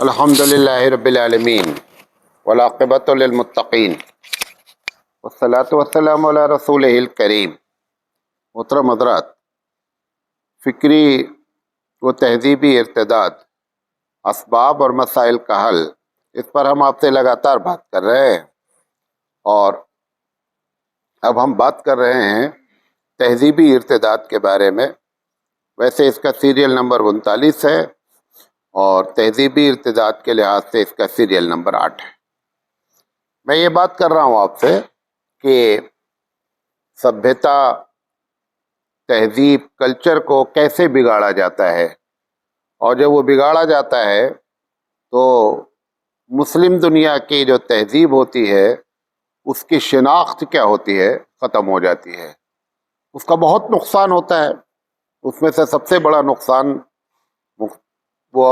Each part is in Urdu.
الحمد للہ رب العالمین والعاقبۃ للمتقین والصلاۃ والسلام علی رسولہ الکریم۔ محترم حضرات، فکری و تہذیبی ارتداد، اسباب اور مسائل کا حل، اس پر ہم آپ سے لگاتار بات کر رہے ہیں، اور اب ہم بات کر رہے ہیں تہذیبی ارتداد کے بارے میں۔ ویسے اس کا سیریل نمبر 39 ہے، اور تہذیبی ارتداد کے لحاظ سے اس کا سیریل نمبر 8 ہے۔ میں یہ بات کر رہا ہوں آپ سے کہ سبھیتا، تہذیب، کلچر کو کیسے بگاڑا جاتا ہے، اور جب وہ بگاڑا جاتا ہے تو مسلم دنیا کی جو تہذیب ہوتی ہے اس کی شناخت کیا ہوتی ہے، ختم ہو جاتی ہے۔ اس کا بہت نقصان ہوتا ہے۔ اس میں سے سب سے بڑا نقصان، وہ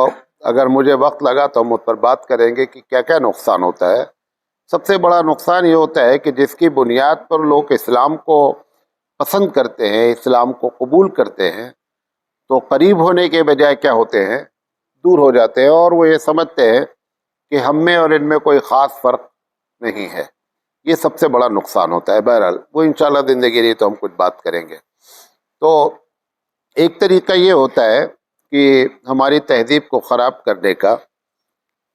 اگر مجھے وقت لگا تو ہم اس پر بات کریں گے کہ کیا کیا نقصان ہوتا ہے۔ سب سے بڑا نقصان یہ ہوتا ہے کہ جس کی بنیاد پر لوگ اسلام کو پسند کرتے ہیں، اسلام کو قبول کرتے ہیں، تو قریب ہونے کے بجائے کیا ہوتے ہیں، دور ہو جاتے ہیں، اور وہ یہ سمجھتے ہیں کہ ہم میں اور ان میں کوئی خاص فرق نہیں ہے۔ یہ سب سے بڑا نقصان ہوتا ہے۔ بہرحال وہ انشاءاللہ زندگی رہی تو ہم کچھ بات کریں گے۔ تو ایک طریقہ یہ ہوتا ہے کہ ہماری تہذیب کو خراب کرنے کا،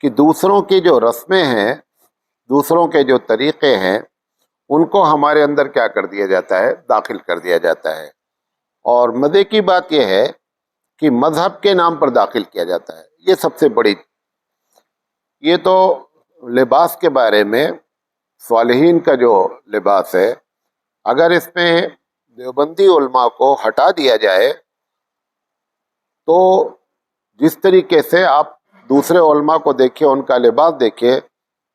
کہ دوسروں کی جو رسمیں ہیں، دوسروں کے جو طریقے ہیں، ان کو ہمارے اندر کیا کر دیا جاتا ہے، داخل کر دیا جاتا ہے۔ اور مزے کی بات یہ ہے کہ مذہب کے نام پر داخل کیا جاتا ہے۔ یہ سب سے بڑی، یہ تو لباس کے بارے میں صالحین کا جو لباس ہے، اگر اس میں دیوبندی علماء کو ہٹا دیا جائے تو جس طریقے سے آپ دوسرے علماء کو دیکھیں، ان کا لباس دیکھیں،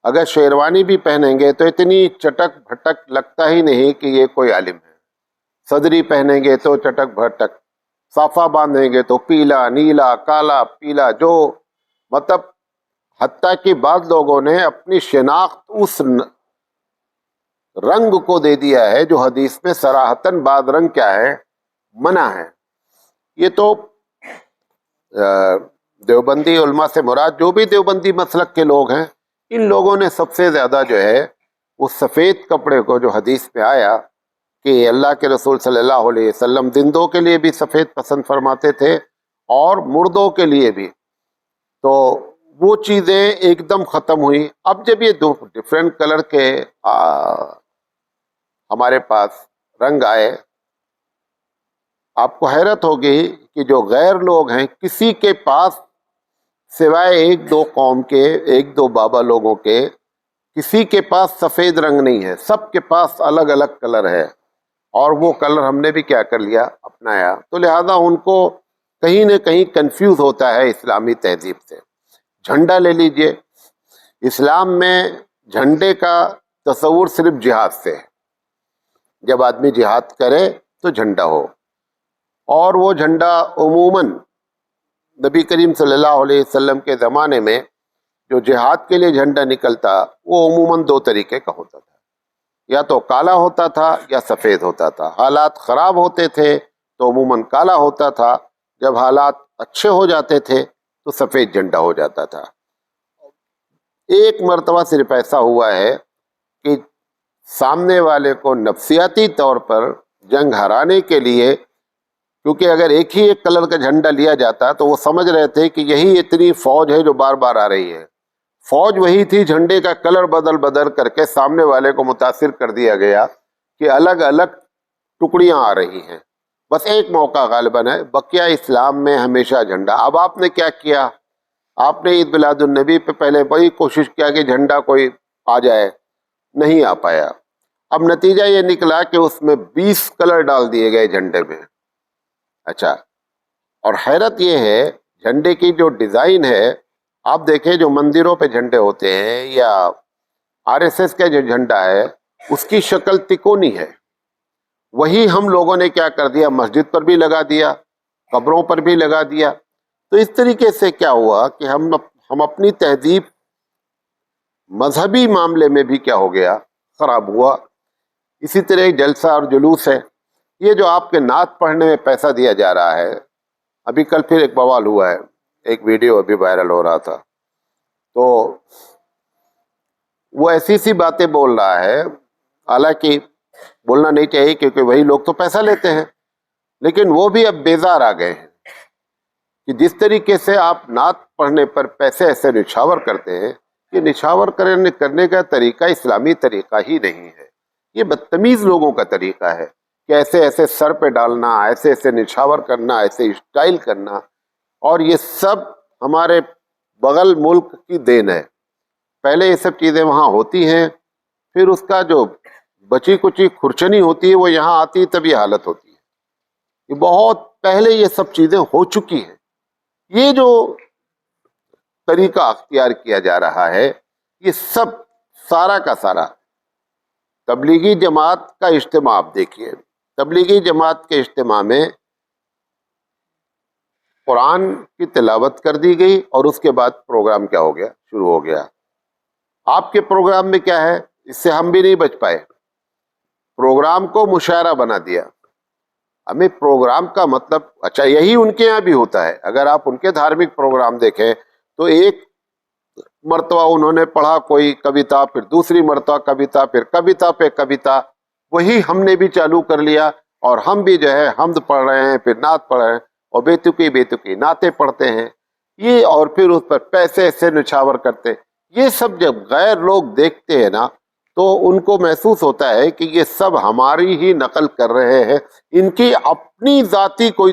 اگر شیروانی بھی پہنیں گے تو اتنی چٹک بھٹک لگتا ہی نہیں کہ یہ کوئی عالم ہے۔ صدری پہنیں گے تو چٹک بھٹک، صافہ باندھیں گے تو پیلا، نیلا، کالا، پیلا، جو مطلب حتیٰ کہ بعض لوگوں نے اپنی شناخت اس رنگ کو دے دیا ہے جو حدیث میں صراحتاً بعض رنگ کیا ہے، منع ہے۔ یہ تو دیوبندی علماء سے مراد جو بھی دیوبندی مسلک کے لوگ ہیں، ان لوگوں نے سب سے زیادہ جو ہے وہ سفید کپڑے کو، جو حدیث میں آیا کہ اللہ کے رسول صلی اللہ علیہ وسلم زندوں کے لیے بھی سفید پسند فرماتے تھے اور مردوں کے لیے بھی، تو وہ چیزیں ایک دم ختم ہوئی۔ اب جب یہ دو ڈفرینٹ کلر کے ہمارے پاس رنگ آئے، آپ کو حیرت ہوگی کہ جو غیر لوگ ہیں، کسی کے پاس سوائے ایک دو قوم کے، ایک دو بابا لوگوں کے، کسی کے پاس سفید رنگ نہیں ہے۔ سب کے پاس الگ الگ کلر ہے، اور وہ کلر ہم نے بھی کیا کر لیا، اپنایا۔ تو لہذا ان کو کہیں نہ کہیں کنفیوز ہوتا ہے اسلامی تہذیب سے۔ جھنڈا لے لیجئے، اسلام میں جھنڈے کا تصور صرف جہاد سے ہے۔ جب آدمی جہاد کرے تو جھنڈا ہو، اور وہ جھنڈا عموماً نبی کریم صلی اللہ علیہ وسلم کے زمانے میں جو جہاد کے لیے جھنڈا نکلتا، وہ عموماً دو طریقے کا ہوتا تھا، یا تو کالا ہوتا تھا یا سفید ہوتا تھا۔ حالات خراب ہوتے تھے تو عموماً کالا ہوتا تھا، جب حالات اچھے ہو جاتے تھے تو سفید جھنڈا ہو جاتا تھا۔ ایک مرتبہ صرف ایسا ہوا ہے کہ سامنے والے کو نفسیاتی طور پر جنگ ہرانے کے لیے، کیونکہ اگر ایک ہی ایک کلر کا جھنڈا لیا جاتا تو وہ سمجھ رہے تھے کہ یہی اتنی فوج ہے جو بار بار آ رہی ہے۔ فوج وہی تھی، جھنڈے کا کلر بدل کر کے سامنے والے کو متاثر کر دیا گیا کہ الگ الگ ٹکڑیاں آ رہی ہیں۔ بس ایک موقع غالباً ہے، بقیہ اسلام میں ہمیشہ جھنڈا۔ اب آپ نے کیا کیا، آپ نے عید میلاد النبی پہ پہلے بڑی کوشش کیا کہ جھنڈا کوئی آ جائے، نہیں آ پایا۔ اب نتیجہ یہ نکلا کہ اس میں 20 کلر ڈال دیے گئے جھنڈے میں۔ اچھا، اور حیرت یہ ہے، جھنڈے کی جو ڈیزائن ہے، آپ دیکھیں جو مندروں پہ جھنڈے ہوتے ہیں یا RSS کا جو جھنڈا ہے، اس کی شکل تکونی ہے۔ وہی ہم لوگوں نے کیا کر دیا، مسجد پر بھی لگا دیا، قبروں پر بھی لگا دیا۔ تو اس طریقے سے کیا ہوا کہ ہم اپنی تہذیب مذہبی معاملے میں بھی کیا ہو گیا، خراب ہوا۔ اسی طرح جلسہ اور جلوس ہے، یہ جو آپ کے نعت پڑھنے میں پیسہ دیا جا رہا ہے، ابھی کل پھر ایک بوال ہوا ہے، ایک ویڈیو ابھی وائرل ہو رہا تھا تو وہ ایسی سی باتیں بول رہا ہے، حالانکہ بولنا نہیں چاہیے کیونکہ وہی لوگ تو پیسہ لیتے ہیں، لیکن وہ بھی اب بیزار آ گئے ہیں کہ جس طریقے سے آپ نعت پڑھنے پر پیسے ایسے نچھاور کرتے ہیں، یہ نچھاور کرنے کا طریقہ اسلامی طریقہ ہی نہیں ہے، یہ بدتمیز لوگوں کا طریقہ ہے کہ ایسے ایسے سر پہ ڈالنا، ایسے ایسے نچھاور کرنا، ایسے اسٹائل کرنا، اور یہ سب ہمارے بغل ملک کی دین ہے۔ پہلے یہ سب چیزیں وہاں ہوتی ہیں، پھر اس کا جو بچی کچی کھرچنی ہوتی ہے وہ یہاں آتی ہے، تب یہ حالت ہوتی ہے۔ یہ بہت پہلے یہ سب چیزیں ہو چکی ہیں۔ یہ جو طریقہ اختیار کیا جا رہا ہے، یہ سب سارا کا سارا تبلیغی جماعت کا اجتماع آپ دیکھیے، تبلیغی جماعت کے اجتماع میں قرآن کی تلاوت کر دی گئی اور اس کے بعد پروگرام کیا ہو گیا، شروع ہو گیا۔ آپ کے پروگرام میں کیا ہے، اس سے ہم بھی نہیں بچ پائے، پروگرام کو مشاعرہ بنا دیا۔ ہمیں پروگرام کا مطلب، اچھا یہی ان کے یہاں بھی ہوتا ہے، اگر آپ ان کے دھارمک پروگرام دیکھیں تو ایک مرتبہ انہوں نے پڑھا کوئی کویتا، پھر دوسری مرتبہ کویتا، پھر کویتا پہ کویتا، وہی ہم نے بھی چالو کر لیا، اور ہم بھی جو ہے حمد پڑھ رہے ہیں، پھر نعت پڑھ رہے ہیں، اور بے تکی نعتیں پڑھتے ہیں یہ، اور پھر اس پر پیسے سے نچھاور کرتے۔ یہ سب جب غیر لوگ دیکھتے ہیں نا تو ان کو محسوس ہوتا ہے کہ یہ سب ہماری ہی نقل کر رہے ہیں، ان کی اپنی ذاتی کوئی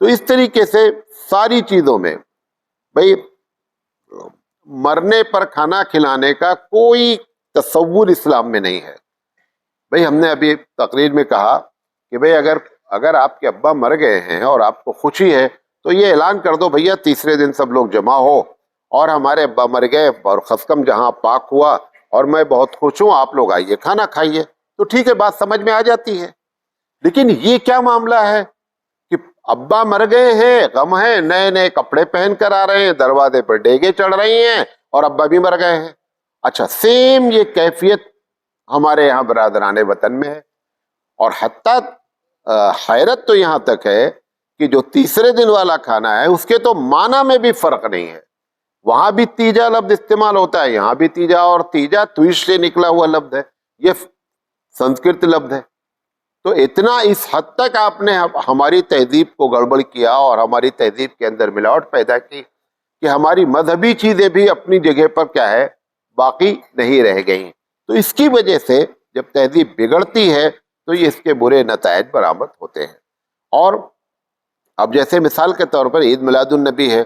تو اس طریقے سے ساری چیزوں میں بھئی مرنے پر کھانا کھلانے کا کوئی تصور اسلام میں نہیں ہے۔ بھئی ہم نے ابھی تقریر میں کہا کہ بھئی اگر آپ کے ابا مر گئے ہیں اور آپ کو خوشی ہے تو یہ اعلان کر دو بھیا تیسرے دن سب لوگ جمع ہو، اور ہمارے ابا مر گئے اور خسکم جہاں پاک ہوا اور میں بہت خوش ہوں، آپ لوگ آئیے کھانا کھائیے، تو ٹھیک ہے، بات سمجھ میں آ جاتی ہے۔ لیکن یہ کیا معاملہ ہے کہ ابا مر گئے ہیں، غم ہے، نئے نئے کپڑے پہن کر آ رہے ہیں، دروازے پر ڈیگے چڑھ رہی ہیں، اور ابا بھی مر گئے ہیں۔ اچھا، سیم یہ کیفیت ہمارے یہاں برادران وطن میں ہے، اور حتیٰ حیرت تو یہاں تک ہے کہ جو تیسرے دن والا کھانا ہے اس کے تو معنی میں بھی فرق نہیں ہے۔ وہاں بھی تیجا لفظ استعمال ہوتا ہے، یہاں بھی تیجا، اور تیجا توش سے نکلا ہوا لفظ ہے، یہ سنسکرت لفظ ہے۔ تو اتنا اس حد تک آپ نے ہماری تہذیب کو گڑبڑ کیا اور ہماری تہذیب کے اندر ملاوٹ پیدا کی کہ ہماری مذہبی چیزیں بھی اپنی جگہ پر کیا ہے، باقی نہیں رہ گئیں۔ تو اس کی وجہ سے جب تہذیب بگڑتی ہے تو یہ اس کے برے نتائج برآمد ہوتے ہیں۔ اور اب جیسے مثال کے طور پر عید میلاد النبی ہے،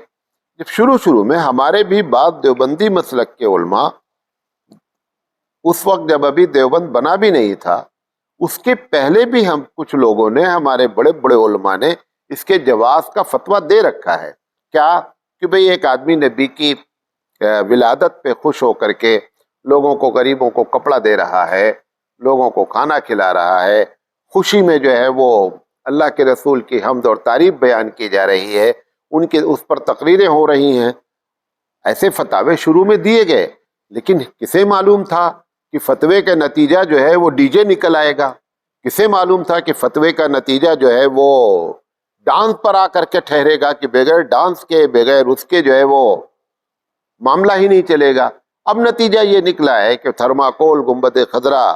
جب شروع میں ہمارے بھی بعض دیوبندی مسلک کے علماء، اس وقت جب ابھی دیوبند بنا بھی نہیں تھا، اس کے پہلے بھی ہم کچھ لوگوں نے، ہمارے بڑے بڑے علماء نے اس کے جواز کا فتویٰ دے رکھا ہے۔ کیا کہ بھئی ایک آدمی نبی کی ولادت پہ خوش ہو کر کے لوگوں کو، غریبوں کو کپڑا دے رہا ہے، لوگوں کو کھانا کھلا رہا ہے، خوشی میں جو ہے وہ اللہ کے رسول کی حمد اور تعریف بیان کی جا رہی ہے، ان کے اس پر تقریریں ہو رہی ہیں، ایسے فتوے شروع میں دیے گئے، لیکن کسے معلوم تھا کہ فتوے کا نتیجہ جو ہے وہ ڈی جے نکل آئے گا؟ کسے معلوم تھا کہ فتوے کا نتیجہ جو ہے وہ ڈانس پر آ کر کے ٹھہرے گا، کہ بغیر ڈانس کے، بغیر اس کے جو ہے وہ معاملہ ہی نہیں چلے گا؟ اب نتیجہ یہ نکلا ہے کہ تھرماکول، گنبد خضرا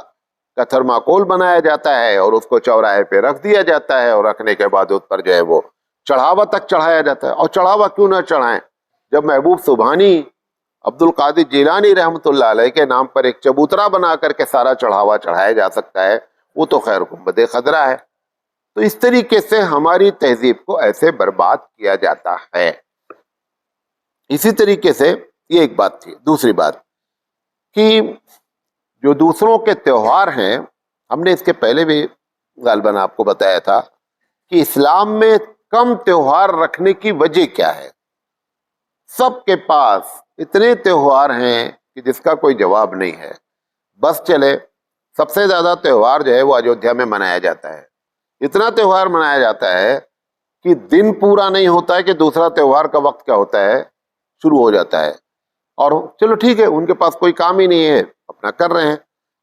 کا تھرماکول بنایا جاتا ہے اور اس کو چوراہے پہ رکھ دیا جاتا ہے، اور رکھنے کے بعد اس پر جو ہے وہ چڑھاوا تک چڑھایا جاتا ہے۔ اور چڑھاوا کیوں نہ چڑھائیں، جب محبوب سبحانی عبد القادر جیلانی رحمۃ اللہ علیہ کے نام پر ایک چبوترا بنا کر کے سارا چڑھاوا چڑھایا جا سکتا ہے، وہ تو خیر گنبد خضرا ہے۔ تو اس طریقے سے ہماری تہذیب کو ایسے برباد کیا جاتا ہے۔ اسی طریقے سے یہ ایک بات تھی۔ دوسری بات کہ جو دوسروں کے تہوار ہیں، ہم نے اس کے پہلے بھی غالباً آپ کو بتایا تھا کہ اسلام میں کم تہوار رکھنے کی وجہ کیا ہے۔ سب کے پاس اتنے تہوار ہیں کہ جس کا کوئی جواب نہیں ہے۔ بس چلے، سب سے زیادہ تہوار جو ہے وہ ایودھیا میں منایا جاتا ہے۔ اتنا تہوار منایا جاتا ہے کہ دن پورا نہیں ہوتا ہے کہ دوسرا تہوار کا وقت کیا ہوتا ہے، شروع ہو جاتا ہے۔ اور چلو ٹھیک ہے، ان کے پاس کوئی کام ہی نہیں ہے، اپنا کر رہے ہیں۔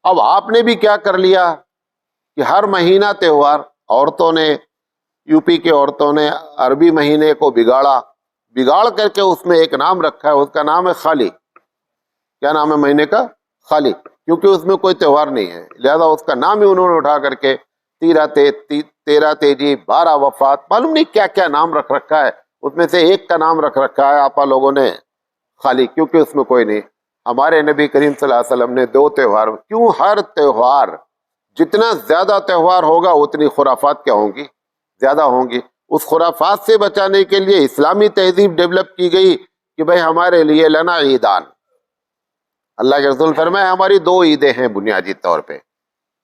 اب آپ نے بھی کیا کر لیا کہ ہر مہینہ تہوار، عورتوں نے، یو پی کے عورتوں نے عربی مہینے کو بگاڑا، بگاڑ کر کے اس میں ایک نام رکھا ہے، اس کا نام ہے خالی. کیا نام ہے مہینے کا؟ خالی. کیونکہ اس میں کوئی تہوار نہیں ہے، لہذا اس کا نام ہی انہوں نے اٹھا کر کے 13 تیجی 12 وفات، معلوم نہیں کیا کیا نام رکھ رکھا ہے. اس میں سے ایک کا نام رکھ رکھا ہے آپا لوگوں نے خالی، کیونکہ اس میں کوئی نہیں. ہمارے نبی کریم صلی اللہ علیہ وسلم نے 2 تہوار، کیوں ہر تہوار، جتنا زیادہ تہوار ہوگا اتنی خرافات کیا ہوں گی؟ زیادہ ہوں گی. اس خرافات سے بچانے کے لیے اسلامی تہذیب ڈیولپ کی گئی کہ بھئی ہمارے لیے لنا عیدان. اللہ کے رسول فرمائے ہماری 2 عیدیں ہیں بنیادی طور پہ.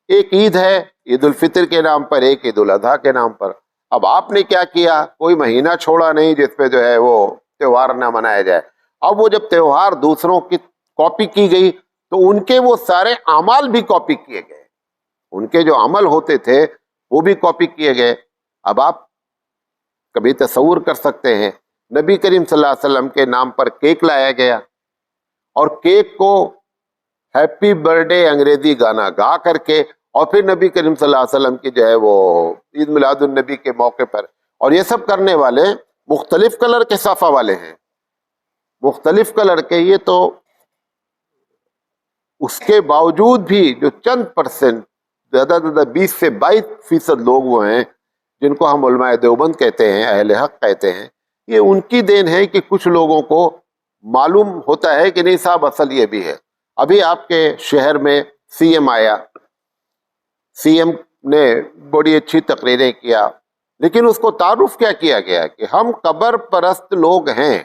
ایک عید ہے عید الفطر کے نام پر، ایک عید الاضحیٰ کے نام پر. اب آپ نے کیا کیا؟ کوئی مہینہ چھوڑا نہیں جس پہ جو ہے وہ تہوار نہ منایا جائے. اب وہ جب تہوار دوسروں کی کاپی کی گئی تو ان کے وہ سارے اعمال بھی کاپی کیے گئے، ان کے جو عمل ہوتے تھے وہ بھی کاپی کیے گئے. اب آپ کبھی تصور کر سکتے ہیں نبی کریم صلی اللہ علیہ وسلم کے نام پر کیک لایا گیا، اور کیک کو ہیپی برتھڈے انگریزی گانا گا کر کے، اور پھر نبی کریم صلی اللہ علیہ وسلم کی جو ہے وہ عید میلاد النبی کے موقع پر، اور یہ سب کرنے والے مختلف کلر کے صفحہ والے ہیں، مختلف کلر کے. یہ تو اس کے باوجود بھی جو چند پرسنٹ، زیادہ سے زیادہ 20 سے 22% لوگ وہ ہیں جن کو ہم علماء دیوبند کہتے ہیں، اہل حق کہتے ہیں. یہ ان کی دین ہے کہ کچھ لوگوں کو معلوم ہوتا ہے کہ نہیں صاحب اصل یہ بھی ہے. ابھی آپ کے شہر میں سی ایم آیا، سی ایم نے بڑی اچھی تقریریں کیا، لیکن اس کو تعارف کیا کیا گیا کہ ہم قبر پرست لوگ ہیں،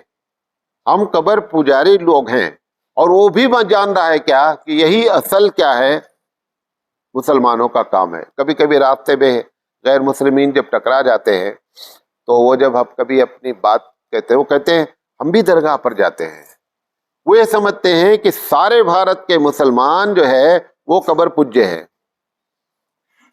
ہم قبر پجاری لوگ ہیں. اور وہ بھی جان رہا ہے کیا کہ یہی اصل کیا ہے، مسلمانوں کا کام ہے. کبھی کبھی راستے میں غیر مسلمین جب ٹکرا جاتے ہیں تو وہ جب ہم کبھی اپنی بات کہتے ہیں، وہ کہتے ہیں ہم بھی درگاہ پر جاتے ہیں. وہ یہ سمجھتے ہیں کہ سارے بھارت کے مسلمان جو ہے وہ قبر پجے ہیں،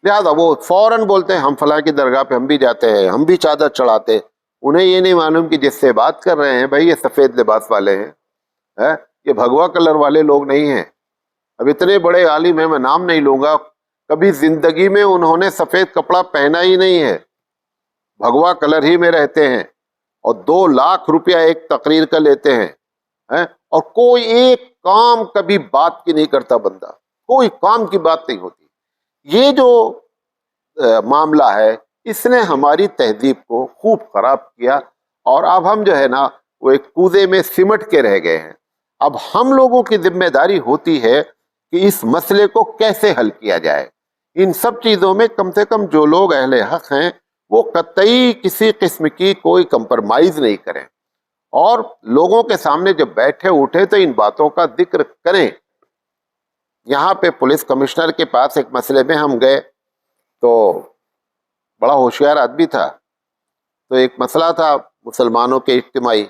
لہذا وہ فوراً بولتے ہیں ہم فلاں کی درگاہ پہ ہم بھی جاتے ہیں، ہم بھی چادر چڑھاتے. انہیں یہ نہیں معلوم کہ جس سے بات کر رہے ہیں بھائی یہ سفید لباس والے ہیں، یہ بھگوا کلر والے لوگ نہیں ہیں. اب اتنے بڑے عالم ہیں، میں نام نہیں لوں گا، کبھی زندگی میں انہوں نے سفید کپڑا پہنا ہی نہیں ہے، بھگوا کلر ہی میں رہتے ہیں، اور 2 لاکھ روپیہ ایک تقریر کا لیتے ہیں، اور کوئی ایک کام کبھی بات کی نہیں کرتا بندہ، کوئی کام کی بات نہیں ہوتی. یہ جو معاملہ ہے اس نے ہماری تہذیب کو خوب خراب کیا، اور اب ہم جو ہے نا وہ ایک کوزے میں سمٹ کے رہ گئے ہیں. اب ہم لوگوں کی ذمہ داری ہوتی ہے کہ اس مسئلے کو کیسے حل کیا جائے. ان سب چیزوں میں کم سے کم جو لوگ اہل حق ہیں وہ قطعی کسی قسم کی کوئی کمپرمائز نہیں کریں، اور لوگوں کے سامنے جب بیٹھے اٹھے تو ان باتوں کا ذکر کریں. یہاں پہ پولیس کمشنر کے پاس ایک مسئلے میں ہم گئے تو بڑا ہوشیار آدمی تھا، تو ایک مسئلہ تھا مسلمانوں کے اجتماعی.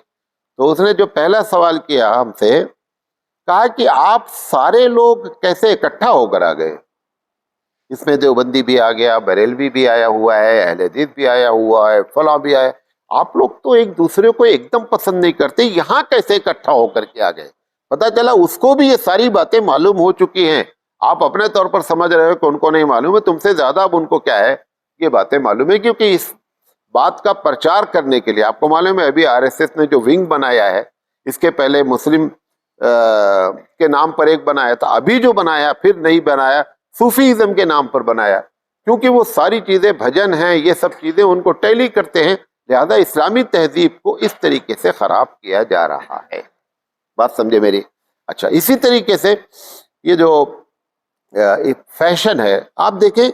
تو اس نے جو پہلا سوال کیا ہم سے، کہا کہ آپ سارے لوگ کیسے اکٹھا ہو کر آ گئے؟ اس میں دیوبندی بھی آ گیا، بریلوی بھی آیا ہوا ہے، اہل حدیث بھی آیا ہوا ہے، فلاں بھی آیا. آپ لوگ تو ایک دوسرے کو ایک دم پسند نہیں کرتے، یہاں کیسے اکٹھا ہو کر کے آ گئے؟ پتہ چلا اس کو بھی یہ ساری باتیں معلوم ہو چکی ہیں. آپ اپنے طور پر سمجھ رہے ہو کہ ان کو نہیں معلوم ہے، تم سے زیادہ اب ان کو کیا ہے یہ باتیں معلوم ہے. کیونکہ اس بات کا پرچار کرنے کے لیے، آپ کو معلوم ہے ابھی RSS نے جو ونگ بنایا ہے، اس کے پہلے مسلم کے نام پر ایک بنایا تھا، ابھی جو بنایا پھر نہیں بنایا، صوفیزم کے نام پر بنایا، کیونکہ وہ ساری چیزیں بھجن ہیں، یہ سب چیزیں ان کو ٹیلی کرتے ہیں، لہذا اسلامی تہذیب کو اس طریقے سے خراب کیا جا رہا ہے. بات سمجھے میری؟ اچھا، اسی طریقے سے یہ جو ایک فیشن ہے، آپ دیکھیں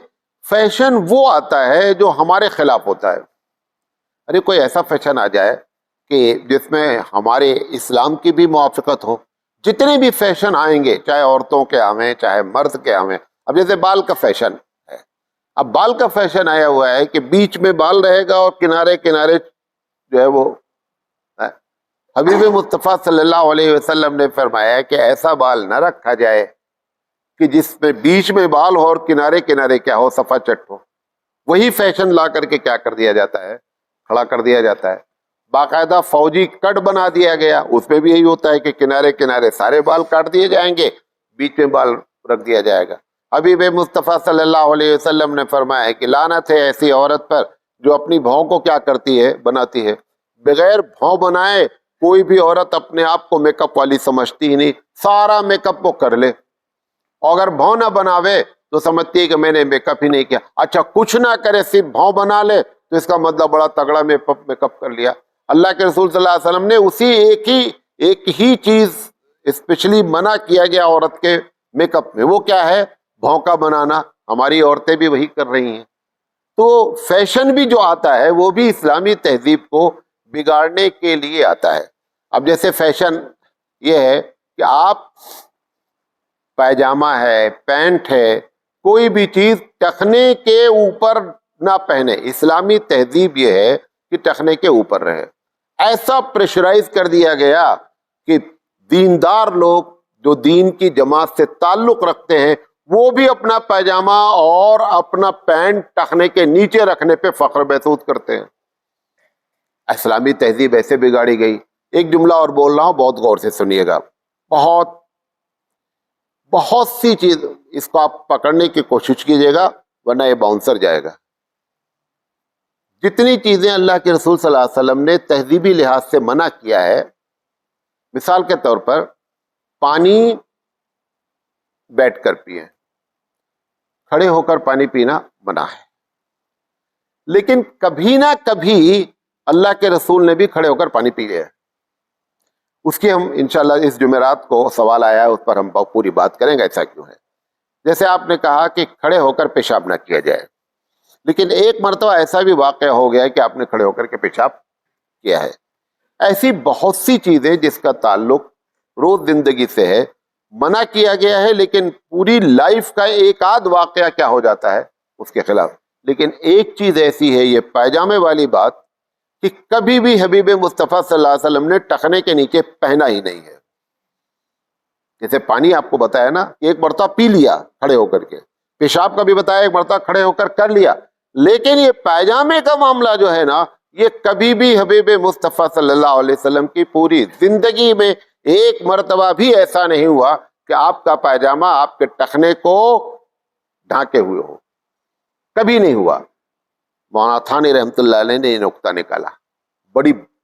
فیشن وہ آتا ہے جو ہمارے خلاف ہوتا ہے. ارے کوئی ایسا فیشن آ جائے کہ جس میں ہمارے اسلام کی بھی موافقت ہو. جتنے بھی فیشن آئیں گے، چاہے عورتوں کے آویں چاہے مرد کے آویں. اب جیسے بال کا فیشن ہے، اب بال کا فیشن آیا ہوا ہے کہ بیچ میں بال رہے گا اور کنارے کنارے جو ہے وہ، حبیب مصطفیٰ صلی اللہ علیہ وسلم نے فرمایا کہ ایسا بال نہ رکھا جائے کہ جس میں بیچ میں بال ہو اور کنارے کنارے کیا ہو، صفا چٹ ہو. وہی فیشن لا کر کے کیا کر دیا جاتا ہے، کھڑا کر دیا جاتا ہے. باقاعدہ فوجی کٹ بنا دیا گیا، اس میں بھی یہی ہوتا ہے کہ کنارے کنارے سارے بال کاٹ دیے جائیں گے، بیچ میں بال رکھ دیا جائے گا. حبیب مصطفیٰ صلی اللہ علیہ وسلم نے فرمایا کہ لعنت ہے ایسی عورت پر جو اپنی بھاؤں کو کیا کرتی ہے، بناتی ہے. بغیر بھاؤ بنائے کوئی بھی عورت اپنے آپ کو میک اپ والی سمجھتی ہی نہیں، سارا میک اپ وہ کر لے، اور اگر بھاؤ نہ بناوے تو سمجھتی ہے کہ میں نے میک اپ ہی نہیں کیا۔ اچھا کچھ نہ کرے صرف بھاؤ بنا لے تو اس کا مطلب بڑا تگڑا میک اپ کر لیا۔ اللہ کے رسول صلی اللہ علیہ وسلم نے اسی ایک ہی چیز اسپیشلی منع کیا گیا عورت کے میک اپ میں، وہ کیا ہے؟ بھاؤ کا بنانا۔ ہماری عورتیں بھی وہی کر رہی ہیں۔ تو فیشن بھی جو آتا ہے وہ بھی اسلامی تہذیب کو بگاڑنے کے لیے آتا ہے۔ اب جیسے فیشن یہ ہے کہ آپ پائجامہ ہے، پینٹ ہے، کوئی بھی چیز ٹخنے کے اوپر نہ پہنے۔ اسلامی تہذیب یہ ہے کہ ٹخنے کے اوپر رہے۔ ایسا پریشرائز کر دیا گیا کہ دیندار لوگ جو دین کی جماعت سے تعلق رکھتے ہیں وہ بھی اپنا پائجامہ اور اپنا پینٹ ٹخنے کے نیچے رکھنے پہ فخر محسوس کرتے ہیں۔ اسلامی تہذیب ایسے بگاڑی گئی۔ ایک جملہ اور بول رہا ہوں، بہت غور سے سنیے گا۔ بہت سی چیز، اس کو آپ پکڑنے کی کوشش کیجیے گا ورنہ یہ باؤنسر جائے گا۔ جتنی چیزیں اللہ کے رسول صلی اللہ علیہ وسلم نے تہذیبی لحاظ سے منع کیا ہے، مثال کے طور پر پانی بیٹھ کر پیئے، کھڑے ہو کر پانی پینا منع ہے، لیکن کبھی نہ کبھی اللہ کے رسول نے بھی کھڑے ہو کر پانی پی لیا ہے۔ اس کی ہم انشاءاللہ اس جمعرات کو سوال آیا ہے، اس پر ہم پوری بات کریں گے ایسا کیوں ہے۔ جیسے آپ نے کہا کہ کھڑے ہو کر پیشاب نہ کیا جائے، لیکن ایک مرتبہ ایسا بھی واقعہ ہو گیا کہ آپ نے کھڑے ہو کر کے پیشاب کیا ہے۔ ایسی بہت سی چیزیں جس کا تعلق روز زندگی سے ہے، منع کیا گیا ہے، لیکن پوری لائف کا ایک آدھ واقعہ کیا ہو جاتا ہے اس کے خلاف۔ لیکن ایک چیز ایسی ہے، یہ پائجامے والی بات، کہ کبھی بھی حبیب مصطفیٰ صلی اللہ علیہ وسلم نے ٹخنے کے نیچے پہنا ہی نہیں ہے۔ جیسے پانی آپ کو بتایا نا کہ ایک مرتبہ پی لیا کھڑے ہو کر کے، پیشاب کا بھی بتایا ایک مرتبہ کھڑے ہو کر لیا، لیکن یہ پائجامے کا معاملہ جو ہے نا، یہ کبھی بھی حبیب مصطفیٰ صلی اللہ علیہ وسلم کی پوری زندگی میں ایک مرتبہ بھی ایسا نہیں ہوا کہ آپ کا پائجامہ آپ کے ٹخنے کو ڈھانکے ہوئے ہو، کبھی نہیں ہوا۔ مولانا تھانی رحمۃ اللہ علیہ نے یہ نقطہ نکالا،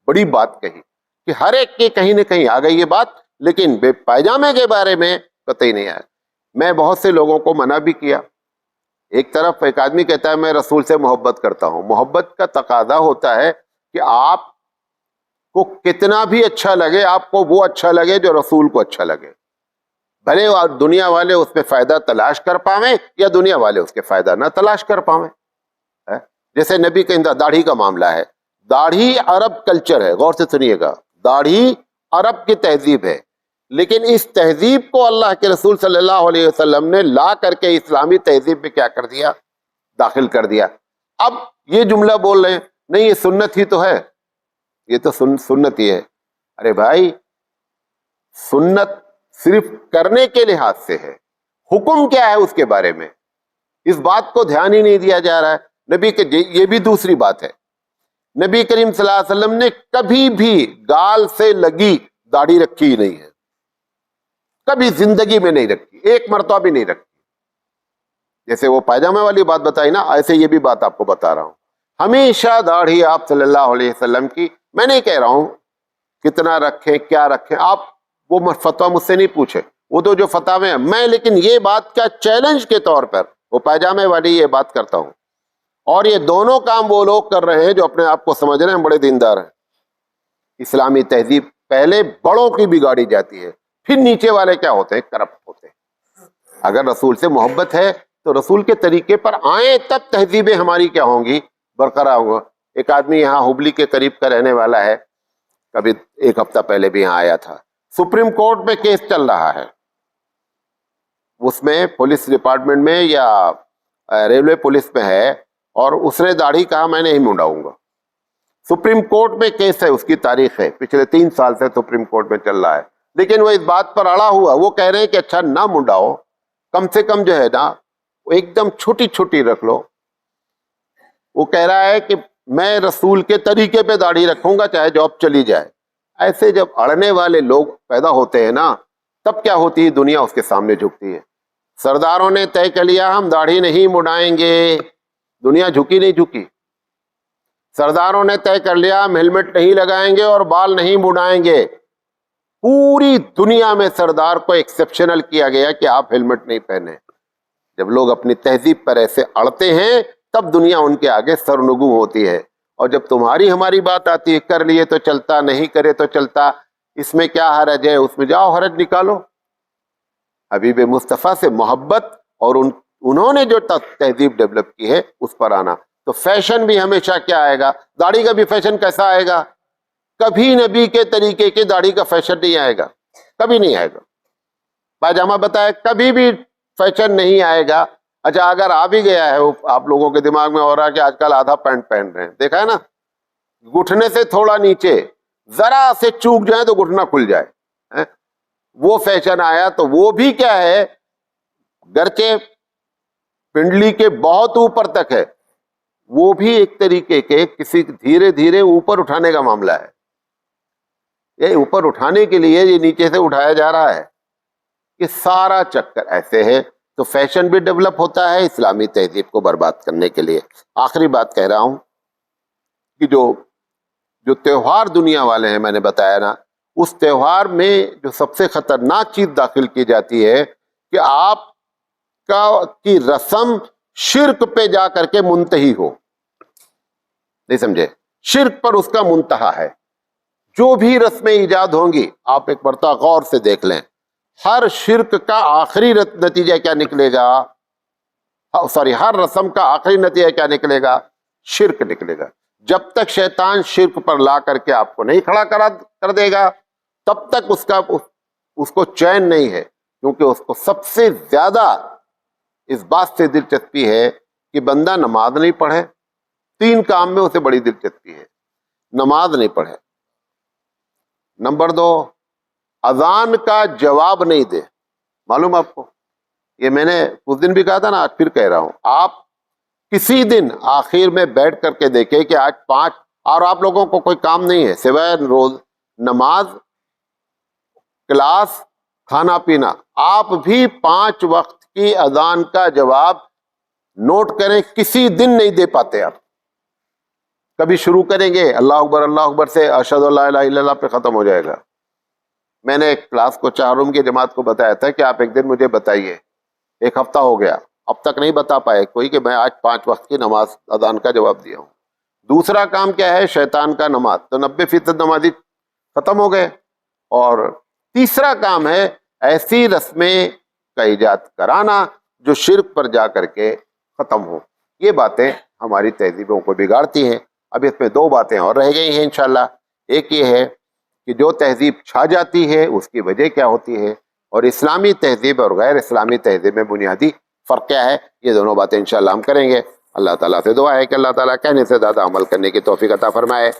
بڑی بات کہی کہ ہر ایک کے کہیں نہ کہیں آ گئی یہ بات، لیکن بے پائجامے کے بارے میں قطعی نہیں آیا۔ میں بہت سے لوگوں کو منع بھی کیا۔ ایک طرف ایک آدمی کہتا ہے میں رسول سے محبت کرتا ہوں، محبت کا تقاضا ہوتا ہے کہ آپ کو کتنا بھی اچھا لگے، آپ کو وہ اچھا لگے جو رسول کو اچھا لگے، بھلے دنیا والے اس میں فائدہ تلاش کر پاویں یا دنیا والے اس کے فائدہ نہ تلاش کر پاویں۔ جیسے نبی کے داڑھی کا معاملہ ہے، داڑھی عرب کلچر ہے، غور سے سنیے گا، داڑھی عرب کی تہذیب ہے، لیکن اس تہذیب کو اللہ کے رسول صلی اللہ علیہ وسلم نے لا کر کے اسلامی تہذیب میں کیا کر دیا؟ داخل کر دیا۔ اب یہ جملہ بول رہے ہیں نہیں یہ سنت ہی تو ہے، یہ تو سنت ہی ہے۔ ارے بھائی، سنت صرف کرنے کے لحاظ سے ہے، حکم کیا ہے اس کے بارے میں اس بات کو دھیان ہی نہیں دیا جا رہا ہے۔ نبی کے یہ بھی دوسری بات ہے، نبی کریم صلی اللہ علیہ وسلم نے کبھی بھی گال سے لگی داڑھی رکھی ہی نہیں ہے، کبھی زندگی میں نہیں رکھی، ایک مرتبہ بھی نہیں رکھی۔ جیسے وہ پائجامے والی بات بتائی نا، ایسے یہ بھی بات آپ کو بتا رہا ہوں، ہمیشہ داڑھی آپ صلی اللہ علیہ وسلم کی، میں نہیں کہہ رہا ہوں کتنا رکھیں کیا رکھیں، آپ وہ فتویٰ مجھ سے نہیں پوچھے، وہ تو جو فتاوے ہیں میں، لیکن یہ بات کا چیلنج کے طور پر وہ پائجامے والی یہ بات کرتا ہوں۔ اور یہ دونوں کام وہ لوگ کر رہے ہیں جو اپنے آپ کو سمجھ رہے ہیں بڑے دیندار ہیں۔ اسلامی تہذیب پہلے بڑوں کی بگاڑی جاتی ہے، پھر نیچے والے کیا ہوتے ہیں؟ کرپٹ ہوتے ہیں۔ اگر رسول سے محبت ہے تو رسول کے طریقے پر آئیں، تب تہذیبیں ہماری کیا ہوں گی؟ برقرار ہوں گا۔ ایک آدمی یہاں ہبلی کے قریب کا رہنے والا ہے، کبھی ایک ہفتہ پہلے بھی یہاں آیا تھا، سپریم کورٹ میں کیس چل رہا ہے، اس میں پولیس ڈپارٹمنٹ میں یا ریلوے پولیس میں ہے، اور اس نے داڑھی کہا میں نہیں منڈاؤں گا۔ سپریم کورٹ میں کیس ہے، اس کی تاریخ ہے، پچھلے 3 سال سے سپریم کورٹ میں چل رہا ہے، لیکن وہ اس بات پر اڑا ہوا، وہ کہہ رہے ہیں کہ اچھا نہ منڈاؤ، کم سے کم جو ہے نا وہ ایک دم چھوٹی چھوٹی رکھ لو۔ وہ کہہ رہا ہے کہ میں رسول کے طریقے پہ داڑھی رکھوں گا چاہے جاب چلی جائے۔ ایسے جب اڑنے والے لوگ پیدا ہوتے ہیں نا، تب کیا ہوتی ہے؟ دنیا اس کے سامنے جھکتی ہے۔ سرداروں نے طے کر لیا ہم داڑھی نہیں منڈائیں گے، دنیا جھکی نہیں جھکی۔ سرداروں نے طے کر لیا ہم ہیلمٹ نہیں لگائیں گے اور بال نہیں مڈائیں گے. پوری دنیا میں سردار کو ایکسیپشنل کیا گیا کہ آپ ہیلمٹ نہیں پہنے. جب لوگ اپنی تہذیب پر ایسے اڑتے ہیں تب دنیا ان کے آگے سرنگوں ہوتی ہے. اور جب تمہاری ہماری بات آتی ہے کر لیے تو چلتا, نہیں کرے تو چلتا, اس میں کیا حرج ہے, اس میں جاؤ حرج نکالو. حبیب مصطفیٰ سے محبت اور انہوں نے جو تہذیب ڈیولپ کی ہے اس پر آنا. تو فیشن بھی ہمیشہ کیا آئے گا, داڑھی کا بھی فیشن کیسا آئے گا؟ کبھی نبی کے طریقے کے داڑھی کا فیشن نہیں آئے گا, کبھی نہیں آئے گا. پاجامہ بتایا کبھی بھی فیشن نہیں آئے گا. اچھا اگر آ بھی گیا ہے, آپ لوگوں کے دماغ میں ہو رہا ہے کہ آج کل آدھا پینٹ پہن رہے ہیں, دیکھا ہے نا, گھٹنے سے تھوڑا نیچے ذرا سے چوک جائے تو گھٹنا کھل جائے, وہ فیشن آیا. تو وہ بھی کیا ہے, گرچہ پنڈلی کے بہت اوپر تک ہے, وہ بھی ایک طریقے کے کسی دھیرے دھیرے اوپر اٹھانے کا معاملہ ہے. یہ اوپر اٹھانے کے لیے یہ نیچے سے اٹھایا جا رہا ہے, یہ سارا چکر ایسے ہے. تو فیشن بھی ڈیولپ ہوتا ہے اسلامی تہذیب کو برباد کرنے کے لیے. آخری بات کہہ رہا ہوں کہ جو تہوار دنیا والے ہیں, میں نے بتایا نا, اس تہوار میں جو سب سے خطرناک چیز داخل کی جاتی ہے کہ آپ کی رسم شرک پہ جا کر کے منتہی ہو. نہیں سمجھے, شرک پر اس کا منتہا ہے. جو بھی رسمیں ایجاد ہوں گی آپ ایک مرتبہ غور سے دیکھ لیں, ہر شرک کا آخری نتیجہ کیا نکلے گا, ہر رسم کا آخری نتیجہ کیا نکلے گا, شرک نکلے گا. جب تک شیطان شرک پر لا کر کے آپ کو نہیں کھڑا کر دے گا تب تک اس کو چین نہیں ہے, کیونکہ اس کو سب سے زیادہ اس بات سے دلچسپی ہے کہ بندہ نماز نہیں پڑھے. 3 کام میں اسے بڑی دلچسپی ہے, نماز نہیں پڑھے, نمبر 2 اذان کا جواب نہیں دے. معلوم آپ کو, یہ میں نے اس دن بھی کہا تھا نا, آج پھر کہہ رہا ہوں, آپ کسی دن آخر میں بیٹھ کر کے دیکھیں کہ آج 5 اور آپ لوگوں کو کوئی کام نہیں ہے سوائے روز نماز, کلاس, کھانا پینا, آپ بھی 5 وقت کی اذان کا جواب نوٹ کریں کسی دن نہیں دے پاتے. آپ کبھی شروع کریں گے اللہ اکبر سے, اشہد ان لا الہ الا اللہ پہ ختم ہو جائے گا. میں نے ایک کلاس کو 4 روم کی جماعت کو بتایا تھا کہ آپ ایک دن مجھے بتائیے, 1 ہفتہ ہو گیا اب تک نہیں بتا پائے کوئی کہ میں آج 5 وقت کی نماز اذان کا جواب دیا ہوں. دوسرا کام کیا ہے, شیطان کا نماز, تو 90% نمازی ختم ہو گئے. اور تیسرا کام ہے ایسی رسمیں کا ایجاد کرانا جو شرک پر جا کر کے ختم ہو. یہ باتیں ہماری تہذیبوں کو بگاڑتی ہیں. اب اس میں 2 باتیں اور رہ گئی ہیں انشاءاللہ. ایک یہ ہے کہ جو تہذیب چھا جاتی ہے اس کی وجہ کیا ہوتی ہے, اور اسلامی تہذیب اور غیر اسلامی تہذیب میں بنیادی فرق کیا ہے. یہ دونوں باتیں انشاءاللہ ہم کریں گے. اللہ تعالیٰ سے دعا ہے کہ اللہ تعالیٰ کہنے سے زیادہ عمل کرنے کی توفیق عطا فرمائے.